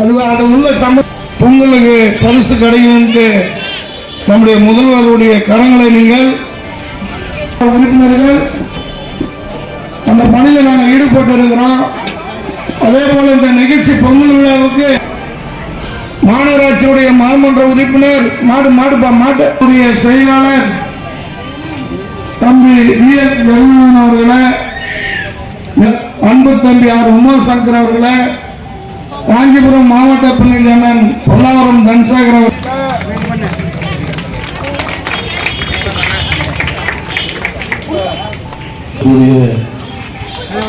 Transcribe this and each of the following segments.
அது உள்ள பொங்கலுக்கு பரிசு கிடைக்கும்ட்டு நம்முடைய முதல்வருடைய கரங்களை நீங்கள் உறுப்பினர்கள் அந்த பணியில் நாங்கள் ஈடுபட்டு இருக்கிறோம். அதே போல இந்த நிகழ்ச்சி பொங்கல் விழாவுக்கு மாநகராட்சியுடைய மாமன்ற உறுப்பினர் மாட்டுடைய செயலாளர் தம்பி வி.எஸ். ஜெகநாதன் அவர்களை, அன்பு தம்பி ஆர் உமாசங்கர் அவர்களை, காஞ்சிபுரம் மாவட்ட பின்னணி அண்ணன் பொல்லாவரம் தன்சேகர் அவர்கள்,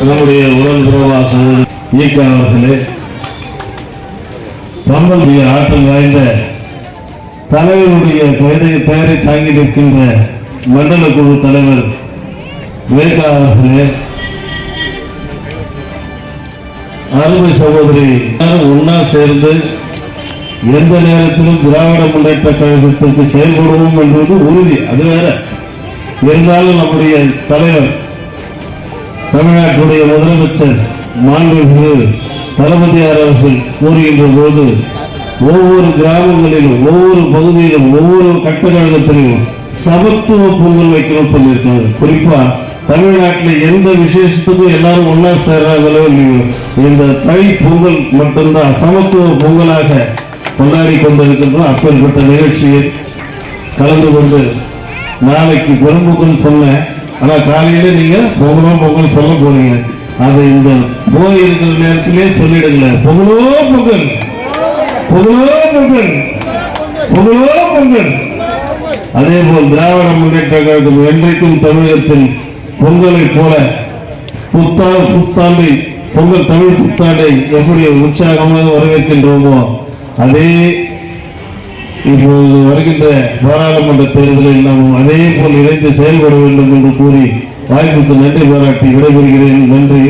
நம்முடைய உடல் பிரவாசம் ஈகா அவர்களே, பம்பல் ஆற்றல் வாய்ந்த தலைவருடைய பெயரை தாங்கி நிற்கின்ற மண்டல குழு தலைவர் வேகா அவர்களே, அருமை சகோதரி, ஒன்னா சேர்ந்து எந்த நேரத்திலும் திராவிட முன்னேற்ற கழகத்திற்கு செயல்படுவோம் என்பது உறுதி. அது வேற இருந்தாலும் நம்முடைய தலைவர் தமிழ்நாட்டுடைய முதலமைச்சர் மாண்புமிகு தளபதியார் அவர்கள் கூறுகின்ற போது ஒவ்வொரு கிராமங்களிலும் ஒவ்வொரு பகுதியிலும் ஒவ்வொரு கட்டக்கழகத்திலும் சமத்துவ பொங்கல் வைக்கணும்னு சொல்லியிருக்காங்க. குறிப்பா தமிழ்நாட்டில் எந்த விசேஷத்துக்கும் எல்லாரும் ஒன்னா சேர்றாங்களோ இல்லையோ, இந்த தை பொங்கல் மட்டும்தான் சமத்துவ பொங்கலாக கொண்டாடி கொண்டிருக்கின்றோம். அப்பேற்பட்ட நிகழ்ச்சியில் கலந்து கொண்டு நாளைக்கு பெரும்பொங்கல் சொன்னேன். ஆனா காலையில நீங்க பொங்கல் சொல்ல போறீங்க. அதை இந்த போய் இருக்கிற நேரத்திலே சொல்லிடுங்கள, பொங்கலோ பொங்கல், பொங்கலோ பொங்கல், பொங்கலோ பொங்கல். அதே போல் திராவிட முன்னேற்ற கழகம் என்றைக்கும் தமிழகத்தில் பொங்கலை போல புத்தாண்டை பொங்கல் தமிழ் புத்தாண்டை எப்படி உற்சாகமாக வரவேற்கின்றோமோ அதே இப்போது வருகின்ற பாராளுமன்ற தேர்தலில் நாம் அதே போல் இணைந்து செயல்பட வேண்டும் என்று கூறி வாய்ப்புக்கு நன்றி பாராட்டி விடைபெறுகிறேன். நன்றி.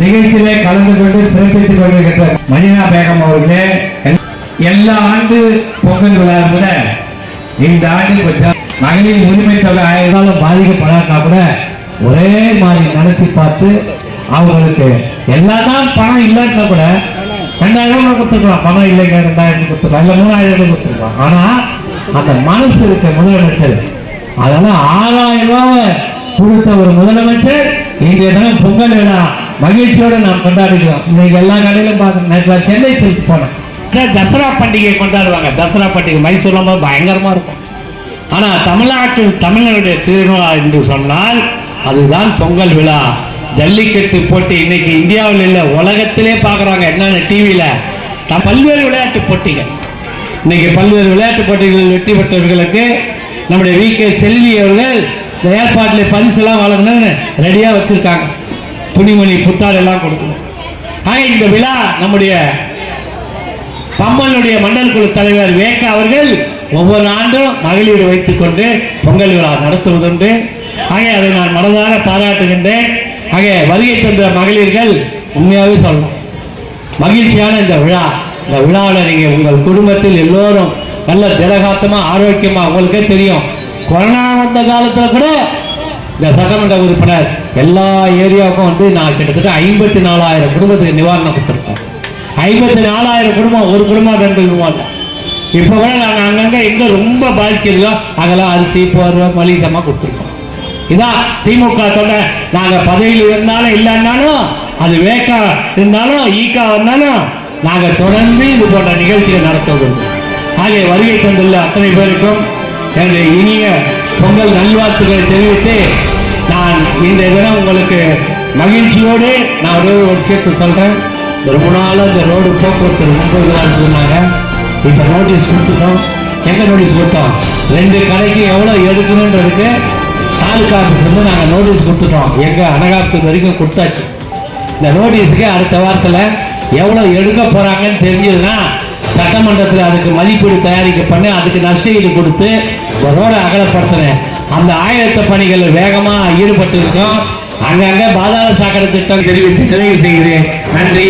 நிகழ்ச்சியிலே கலந்து கொண்டு சிறப்பித்துக் கொண்டிருக்கின்ற மதினா பேகம் அவர்களே, எல்லா ஆண்டு பொங்கல் விழா கூட இந்த ஆண்டு கொஞ்சம் மகளிர் உரிமை தொகை 1000 பாதிக்கப்படாட்டா கூட ஒரே மாதிரி நடத்தி பார்த்து அவங்களுக்கு எல்லாதான் பணம் இல்லைன்னா கூட 2000 கொடுத்துருக்கலாம். பணம் இல்லைங்க 2000 கொடுத்துருக்கலாம், இல்லை 3000 கொடுத்துருக்கலாம். ஆனா அந்த மனசு இருக்க முதலமைச்சர் அதெல்லாம் 6000 ரூபாவை கொடுத்த ஒரு முதலமைச்சர் இன்றைய தினம் பொங்கல் விழா மகிழ்ச்சியோடு நாம் கொண்டாடுகிறோம். இன்னைக்கு எல்லா கடையிலும் பார்க்க சென்னை திருப்பி போனேன். தசரா பண்டிகை கொண்டாடுவாங்க. தசரா பண்டிகை மைசூர்ல பயங்கரமா இருக்கும். ஆனா தமிழ்நாட்டில் தமிழருடைய திருவிழா என்று சொன்னால் அதுதான் பொங்கல் விழா. ஜல்லிக்கட்டு போட்டி இன்னைக்கு இந்தியாவில் இல்லை உலகத்திலே பார்க்குறாங்க. என்னென்ன டிவியில் பல்வேறு விளையாட்டு போட்டிகள், இன்னைக்கு பல்வேறு விளையாட்டு போட்டிகளில் வெற்றி பெற்றவர்களுக்கு நம்முடைய வி.கே. செல்வி அவர்கள் இந்த ஏற்பாட்டில் பரிசெல்லாம் வழங்கணும்னு ரெடியாக வச்சிருக்காங்க. துணிமணி புத்தாடு எல்லாம் கொடுக்கணும். ஆக இந்த விழா நம்முடைய பம்பனுடைய மண்டல் குழு தலைவர் வேகா அவர்கள் ஒவ்வொரு ஆண்டும் மகளிர் வைத்துக் கொண்டு பொங்கல் விழா நடத்துவதுண்டு. ஆக அதை நான் மனதார பாராட்டுகின்றேன். ஆக வருகை தந்த மகளிர்கள் உண்மையாகவே சொல்லணும், மகிழ்ச்சியான இந்த விழா. இந்த விழாவில் நீங்கள் உங்கள் குடும்பத்தில் எல்லோரும் நல்ல திடகாத்தமாக ஆரோக்கியமாக, உங்களுக்கே தெரியும் கொரோனா வந்த காலத்தில் கூட இந்த சட்டமன்ற உறுப்பினர் எல்லா ஏரியாவுக்கும் வந்து நான் கிட்டத்தட்ட 54,000 குடும்பத்துக்கு நிவாரணம் கொடுத்துருக்கோம். 54,000 குடும்பம், ஒரு குடும்பம் 2 குடும்பம். இப்போ கூட நாங்கள் அங்கங்கே எங்கே ரொம்ப பாதிச்சிருக்கோம் அங்கெல்லாம் அரிசி போர்வை மளிகமாக கொடுத்துருக்கோம். இதான் திமுக தொண்டை. நாங்கள் பதவியில் இருந்தாலும் இல்லைன்னாலும், அது வேக்கா இருந்தாலும் ஈகா வந்தாலும் நாங்கள் தொடர்ந்து இது போன்ற நிகழ்ச்சிகள் நடத்த வேண்டும். ஆகிய வருகை தந்துள்ள அத்தனை பேருக்கும் என்னுடைய இனிய பொங்கல் நல்வாழ்த்துக்களை தெரிவித்து நான் இந்த தினம் உங்களுக்கு மகிழ்ச்சியோடு நான் ஒரு விஷயத்தை சொல்கிறேன். ரொம்ப நாளாக இந்த ரோடு போக்குவரத்து ரொம்ப இதாக சொன்னாங்க. இப்போ நோட்டீஸ் கொடுத்துட்டோம். எங்கே நோட்டீஸ் கொடுத்தோம்? 2 கடைக்கு எவ்வளோ எடுக்கணுன்றதுக்கு தாலுக்கா ஆஃபீஸ் வந்து நாங்கள் நோட்டீஸ் கொடுத்துட்டோம். எங்கள் அனகாப்து வரைக்கும் கொடுத்தாச்சு. இந்த நோட்டீஸுக்கு அடுத்த வாரத்தில் எவ்வளோ எடுக்க போகிறாங்கன்னு தெரிஞ்சதுன்னா சட்டமன்றத்தில் அதுக்கு மதிப்பீடு தயாரிக்க பண்ணி அதுக்கு நஷ்டஈடு கொடுத்து ரோடை அகலப்படுத்தினேன். அந்த ஆயத்த பணிகள் வேகமாக ஈடுபட்டு இருக்கோம். அங்கங்கே பாதாள சாக்கடை திட்டம் தெரிவித்து நிறைவு செய்கிறேன். நன்றி.